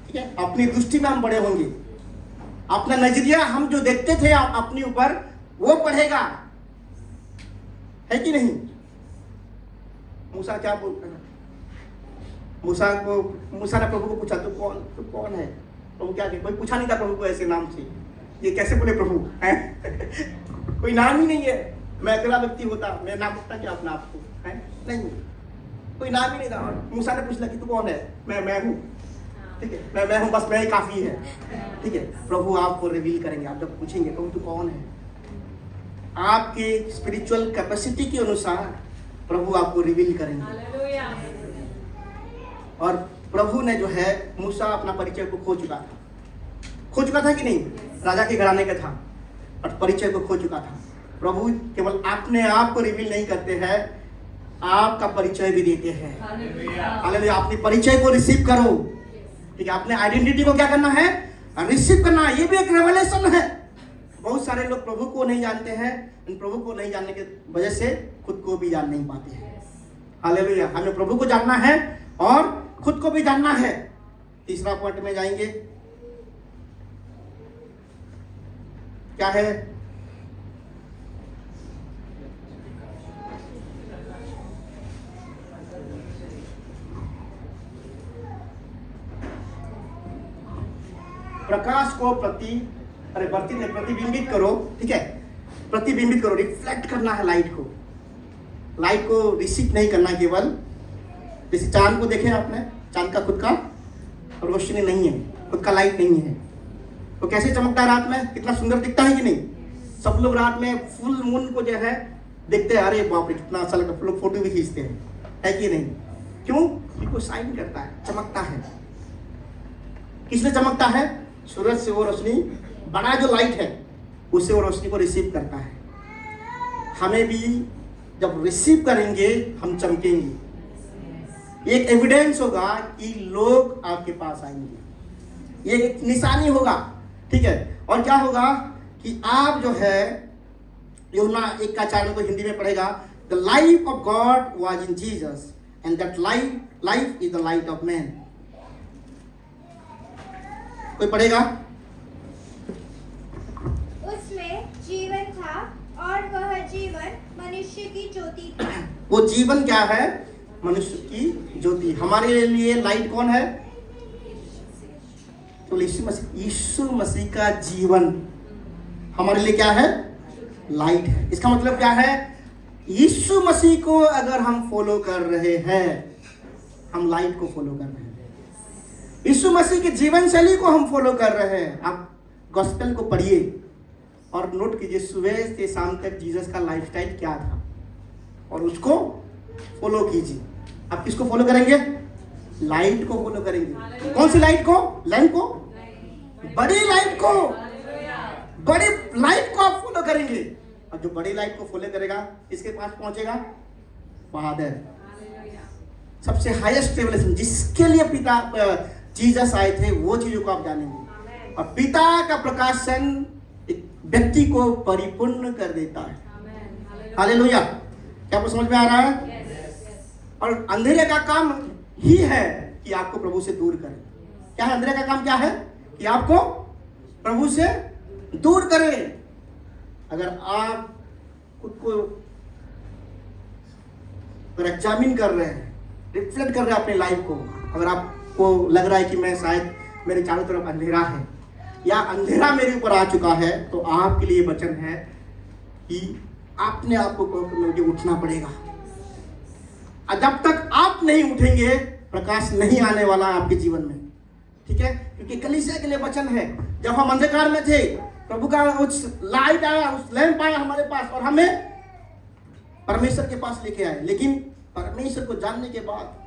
ठीक है, अपनी दृष्टि में हम बड़े होंगे। अपना नजरिया हम जो देखते थे अपने ऊपर वो बढ़ेगा, है कि नहीं। मूसा क्या बोलता है, मूसा ने प्रभु को पूछा, तू कौन है। प्रभु क्या कहे, कोई पूछा नहीं था प्रभु को ऐसे नाम से, ये कैसे बोले प्रभु है। कोई नाम ही नहीं है। मैं अकेला व्यक्ति होता, मैं नाम रखता क्या अपना आपको है, नहीं, कोई नाम ही नहीं था। और मूसा ने पूछा कि तू कौन है, मैं हूँ। ठीक है, मैं हूँ, बस मैं ही काफी है। ठीक है, प्रभु आपको रिवील करेंगे। आप जब पूछेंगे प्रभु तू कौन है, आपके स्पिरिचुअल कैपेसिटी के अनुसार प्रभु आपको रिवील करेंगे। और प्रभु ने जो है, मूसा अपना परिचय को खो चुका था कि नहीं, राजा के घराने का था और परिचय को खो चुका था। प्रभु केवल अपने आप को रिवील नहीं करते हैं, आपका परिचय भी देते हैं। हालेलुया, अपने परिचय को रिसीव करो। ठीक है, अपने आइडेंटिटी को क्या करना है, रिसीव करना है। ये भी एक रेवलेशन है। बहुत सारे लोग प्रभु को नहीं जानते हैं, इन प्रभु को नहीं जानने की वजह से खुद को भी जान नहीं पाते हैं। हालेलुया, हमें प्रभु को जानना है और खुद को भी जानना है। तीसरा पॉइंट में जाएंगे, क्या है, प्रकाश को प्रतिबिंबित करो। ठीक है, प्रतिबिंबित करो, रिफ्लेक्ट करना है लाइट को रिसीव नहीं करना। केवल जैसे चांद को देखे आपने, चांद का खुद का रोशनी नहीं है, खुद का लाइट नहीं है, तो कैसे चमकता है रात में, कितना सुंदर दिखता है कि नहीं। सब लोग रात में फुल मून को जो है देखते हैं, अरे बाप रे कितना अच्छा लगता है, लोग फोटो भी खींचते हैं, है कि नहीं। क्यों, क्योंकि शाइन करता है, चमकता है। किसने चमकता है, सूरज से वो रोशनी, बड़ा जो लाइट है उससे वो रोशनी को रिसीव करता है। हमें भी जब रिसीव करेंगे हम चमकेंगे। एक एविडेंस होगा कि लोग आपके पास आएंगे, ये एक निशानी होगा। ठीक है, और क्या होगा कि आप जो है, यूहन्ना 1:4 को हिंदी में पढ़ेगा, the life of God was in Jesus and that life is the light of man. कोई पढ़ेगा, उसमें जीवन था और वह जीवन मनुष्य की ज्योति थी। वो जीवन क्या है, मनुष्य की ज्योति। हमारे लिए लाइट कौन है, तो यीशु मसीह का जीवन हमारे लिए क्या है, लाइट है। इसका मतलब क्या है, यीशु मसीह को अगर हम फॉलो कर रहे हैं, हम लाइट को फॉलो कर रहे हैं। यीशु मसीह के जीवन शैली को हम फॉलो कर रहे हैं। आप गॉस्पेल को पढ़िए और नोट कीजिए सुबह से शाम तक जीसस का लाइफस्टाइल क्या था और उसको फॉलो कीजिए। आप किसको फॉलो करेंगे, लाइट को फॉलो करेंगे। कौन सी लाइट को, लैंप को, बड़ी लाइट को, बड़ी लाइट को आप फॉलो करेंगे। और जो बड़ी लाइट को फॉलो करेगा किसके पास पहुंचेगा, फादर। सबसे हाईएस्ट रेवलेशन जिसके लिए पिता जीसस आए थे, वो चीजों को आप जानेंगे। और पिता का प्रकाशन एक व्यक्ति को परिपूर्ण कर देता है। हालेलुया, क्या आपको समझ में आ रहा है। और अंधेरे का काम ही है कि आपको प्रभु से दूर करे। क्या है? अंधेरे का काम क्या है? कि आपको प्रभु से दूर करे। अगर आप खुद को एग्जामिन कर रहे हैं, रिफ्लेक्ट कर रहे हैं अपनी लाइफ को, अगर आपको लग रहा है कि मैं शायद मेरे चारों तरफ अंधेरा है या अंधेरा मेरे ऊपर आ चुका है, तो आपके लिए वचन है कि आपने आपको मुझे उठना पड़ेगा। और जब तक आप नहीं उठेंगे, प्रकाश नहीं आने वाला आपके जीवन में। ठीक है, क्योंकि कलीसिया के लिए वचन है, जब हम अंधकार में थे, प्रभु का उस लाइट आया, उस लैंप आया हमारे पास और हमें परमेश्वर के पास लेके आए। लेकिन परमेश्वर को जानने के बाद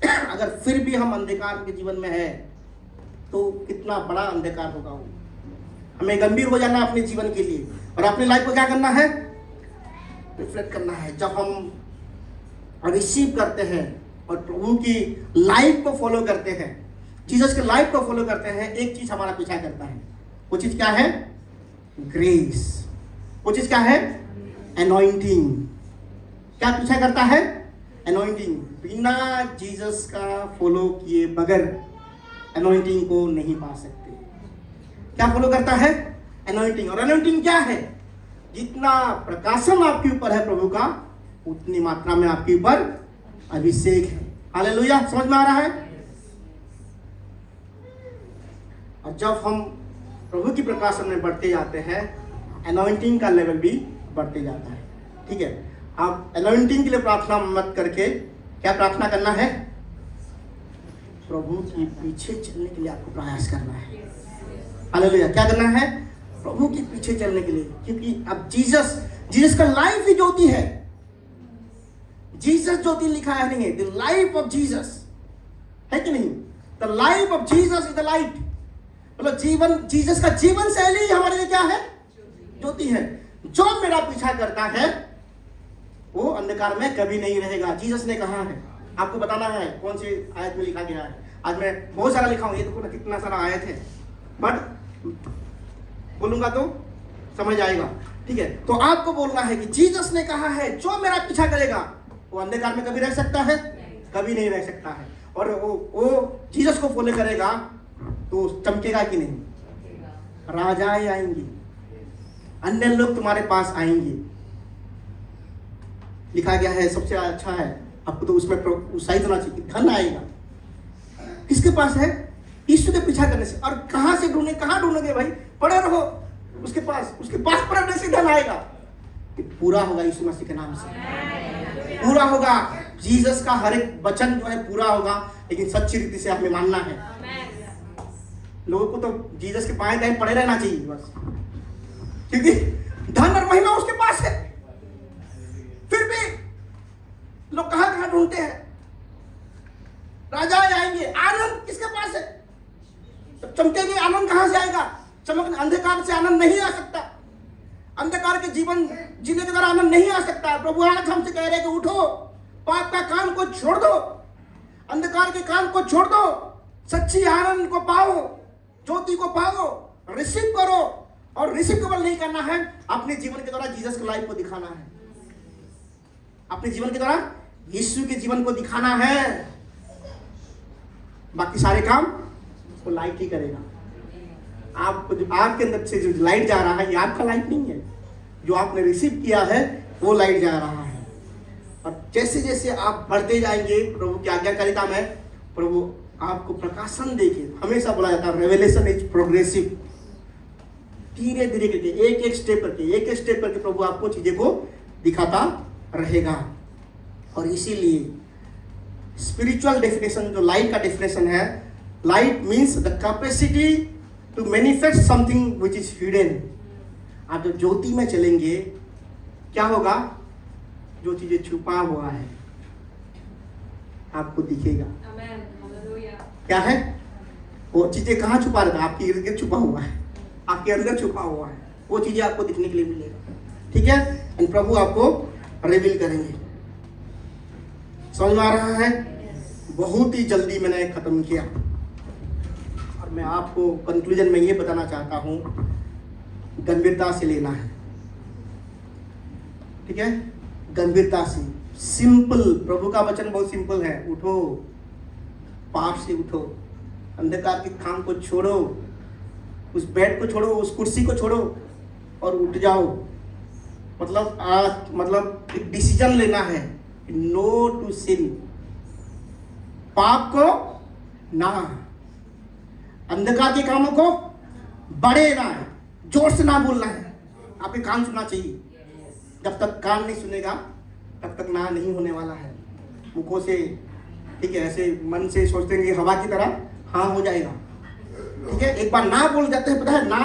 अगर फिर भी हम अंधकार के जीवन में है, तो कितना बड़ा अंधकार होगा वो। हमें गंभीर हो जाना अपने जीवन के लिए और अपनी लाइफ को क्या करना है? रिफ्लेक्ट करना है। जब हम रिसीव करते हैं और प्रभु की लाइफ को फॉलो करते हैं, जीसस के लाइफ को फॉलो करते हैं, एक चीज हमारा पीछा करता है। वो चीज क्या है? ग्रेस। वो चीज क्या है? एनॉइंटिंग। क्या पीछा करता है? एनॉइंटिंग। बिना जीसस का फॉलो किए बगैर एनॉइंटिंग को नहीं पा सकते। क्या फॉलो करता है? एनॉइंटिंग। और एनॉइंटिंग क्या है? जितना प्रकाशन आपके ऊपर है प्रभु का, उतनी मात्रा में आपके ऊपर अभिषेक है। हालेलुया। समझ में आ रहा है? और जब हम प्रभु की प्रकाशन में बढ़ते जाते हैं, एनॉइंटिंग का लेवल भी बढ़ते जाता है। ठीक है, आप एनॉइंटिंग के लिए प्रार्थना मत करके क्या प्रार्थना करना है? प्रभु के पीछे चलने के लिए आपको प्रयास करना है। हालेलुया। क्या करना है? प्रभु के पीछे चलने के लिए, क्योंकि अब जीसस का लाइफ ही ज्योति है। जीसस ज्योति लिखा है नहीं है, द लाइफ ऑफ जीसस है कि नहीं? The life of Jesus is the light. मतलब जीवन, जीसस का जीवन शैली हमारे लिए क्या है? ज्योति है। जो मेरा पीछा करता है वो अंधकार में कभी नहीं रहेगा। जीसस ने कहा है। आपको बताना है कौन सी आयत में लिखा गया है। आज मैं बहुत सारा लिखा हूं, ये देखो ना कितना सारा आयत है, बट बोलूंगा तो समझ आएगा। ठीक है, तो आपको बोलना है कि जीसस ने कहा है जो मेरा पीछा करेगा वो अंधकार में कभी रह सकता है? कभी नहीं रह सकता है। और वो जीसस को फॉलो करेगा तो चमकेगा कि नहीं? राजाएं आएंगी, अन्य लोग तुम्हारे पास आएंगे। लिखा गया है, सबसे अच्छा है, आपको तो उसमें उत्साहित होना चाहिए, धन आएगा। किसके पास है? यीशु के पीछा करने से। और कहां से ढूंढे? कहां ढूंढोगे भाई? पड़े रहो उसके पास पड़ने से धन आएगा। पूरा होगा यीशु मसीह के नाम से, पूरा होगा। जीसस का हर एक वचन जो है पूरा होगा, लेकिन सच्ची रीति से हमें मानना है। लोगों को तो जीसस के पाए दाएं पड़े रहना चाहिए बस, क्योंकि धन और महिमा उसके पास है। फिर भी लोग कहां कहां ढूंढते हैं? राजा आएंगे, आनंद किसके पास है? जब चमकेंगे, आनंद कहां से आएगा? चमक, अंधकार से आनंद नहीं आ सकता। अंधकार के जीवन जीने के द्वारा आनंद नहीं आ सकता। प्रभु आज हमसे कह रहे हैं कि उठो, पाप का काम को छोड़ दो, अंधकार के काम को छोड़ दो, सच्ची आनंद को पाओ, ज्योति को पाओ, रिसीव करो। और रिसीव केवल नहीं करना है, अपने जीवन के द्वारा जीसस की लाइफ को दिखाना है। अपने जीवन के द्वारा यीशु के जीवन को दिखाना है। बाकी सारे काम वो लाइट ही करेगा। आपके अंदर से जो लाइट जा रहा है, ये आपका लाइट नहीं है। जो आपने रिसीव किया है वो लाइट जा रहा है। और जैसे जैसे आप बढ़ते जाएंगे प्रभु की आज्ञाकारिता में, प्रभु आपको प्रकाशन देके, हमेशा बोला जाता है रेवलेशन इज प्रोग्रेसिव। धीरे धीरे करके, एक एक स्टेप करके प्रभु आपको चीजें को दिखाता रहेगा। और इसीलिए स्पिरिचुअल डेफिनेशन, जो लाइट का डेफिनेशन है, light means the capacity to manifest something which is hidden. आप जब ज्योति में चलेंगे, क्या होगा? जो चीजें छुपा हुआ है आपको दिखेगा। क्या है वो चीजें? कहाँ छुपा रहता है? आपके इर्द गिर्द छुपा हुआ है, आपके अंदर छुपा हुआ है। वो चीजें आपको दिखने के लिए मिलेगा। ठीक है, एंड प्रभु आपको रिवील करेंगे। समझ में आ रहा है? बहुत ही जल्दी मैंने खत्म किया और मैं आपको कंक्लूजन में ये बताना चाहता हूं, गंभीरता से लेना है। ठीक है, गंभीरता से, सिंपल। प्रभु का वचन बहुत सिंपल है। उठो, पाप से उठो, अंधकार के काम को छोड़ो, उस बेड को छोड़ो, उस कुर्सी को छोड़ो और उठ जाओ। मतलब एक डिसीजन लेना है, नो टू सिन, पाप को ना, अंधकार के कामों को बढ़े ना, जोर से ना बोलना है। आपके कान सुनना चाहिए, जब तक कान नहीं सुनेगा तब तक ना नहीं होने वाला है। मुखों से, ठीक है, ऐसे मन से सोचते हैं कि हवा की तरह हाँ हो जाएगा, ठीक है। एक बार ना बोल जाते हैं, पता है ना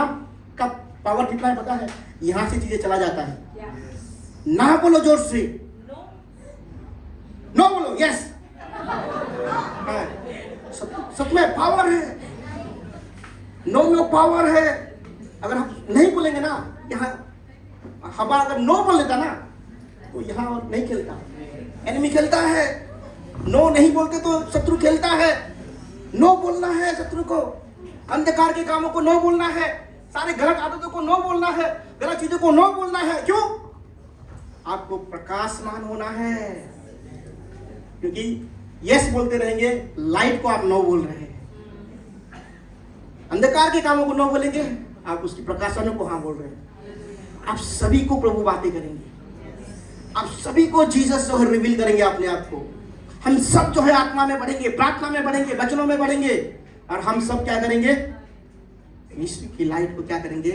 का पावर कितना है पता है? यहाँ से चीजें चला जाता है। ना बोलो जोर से, नो बोलो, यस, सच में पावर है, नो में पावर है। अगर हम नहीं बोलेंगे ना, यहाँ हवा अगर नो बोल लेता ना तो यहाँ और नहीं खेलता, एनिमी खेलता है। नो नहीं बोलते तो शत्रु खेलता है। नो बोलना है शत्रु को, अंधकार के कामों को नो बोलना है, सारे गलत आदतों को नो बोलना है, गलत चीजों को नो बोलना है। क्यों? आपको प्रकाशमान होना है, क्योंकि यस बोलते रहेंगे, लाइट को आप नो बोल रहे हैं। अंधकार के कामों को नो बोलेंगे, आप उसकी प्रकाशनों को हाँ बोल रहे हैं। आप सभी को प्रभु बातें करेंगे, आप सभी को जीसस जो है रिवील करेंगे अपने आप को। हम सब जो है आत्मा में बढ़ेंगे, प्रार्थना में बढ़ेंगे, वचनों में बढ़ेंगे, और हम सब क्या करेंगे? यीशु की लाइट को क्या करेंगे?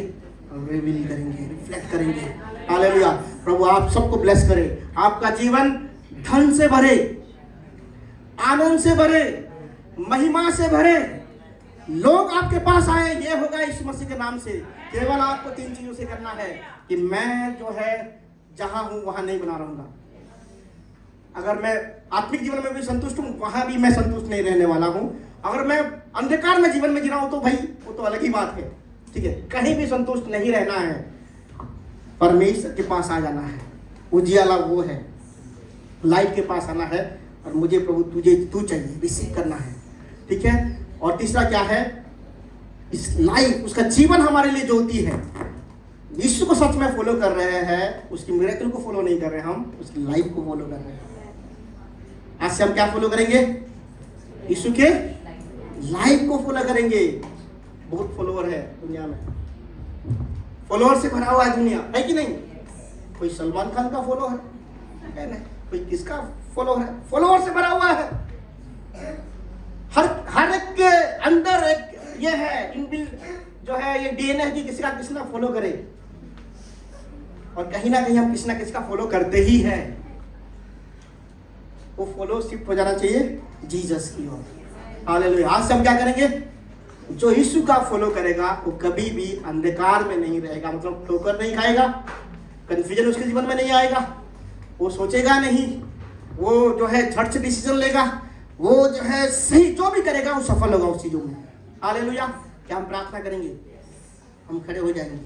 रिवील करेंगे, रिफ्लेक्ट करेंगे। हालेलुया। प्रभु आप सबको ब्लेस करे, आपका जीवन धन से भरे, आनंद से भरे, महिमा से भरे, लोग आपके पास आए। ये होगा यीशु मसीह के नाम से। केवल आपको 3 चीजों से करना है कि मैं जो है जहां हूं वहां नहीं बना रहूंगा। अगर मैं आत्मिक जीवन में भी संतुष्ट हूं, वहां भी मैं संतुष्ट नहीं रहने वाला हूं। अगर मैं अंधकार में जीवन में जी रहा हूं तो भाई वो तो अलग ही बात है, ठीक है। कहीं भी संतुष्ट नहीं रहना है, परमेश्वर के पास आ जाना है। उजियाला वो है, लाइट के पास आना है, और मुझे प्रभु तू चाहिए, रिसीव करना है, ठीक है। और तीसरा क्या है? इस लाइफ, उसका जीवन हमारे लिए ज्योति है। यीशु को सच में फॉलो कर रहे हैं, उसकी मिरेकल को फॉलो नहीं कर रहे, हम उसकी लाइफ को फॉलो कर रहे हैं। आज से हम क्या फॉलो करेंगे? यीशु के लाइफ को फॉलो करेंगे। बहुत फॉलोअर है दुनिया में, फॉलोअर से भरा हुआ है दुनिया, है कि नहीं? कोई सलमान खान का फॉलो है ना, कोई किसका फॉलोअर है? फॉलोअर से भरा हुआ है। हर एक के अंदर एक ये है इनबिल्ट जो है, ये डीएनए की किसी ना फॉलो करे, और कहीं ना कहीं हम किसी ना किसी का फॉलो करते ही हैं। वो फॉलो शिफ्ट हो जाना चाहिए जीसस की ओर। हालेलुया। आज से हम क्या करेंगे? जो यीशु का फॉलो करेगा वो कभी भी अंधकार में नहीं रहेगा, मतलब ठोकर नहीं खाएगा, कंफ्यूजन उसके जीवन में नहीं आएगा, वो सोचेगा नहीं, वो जो है झट से डिसीजन लेगा, वो जो है सही जो भी करेगा वो सफल होगा उस चीजों में। हालेलुया। क्या हम प्रार्थना करेंगे? हम खड़े हो जाएंगे।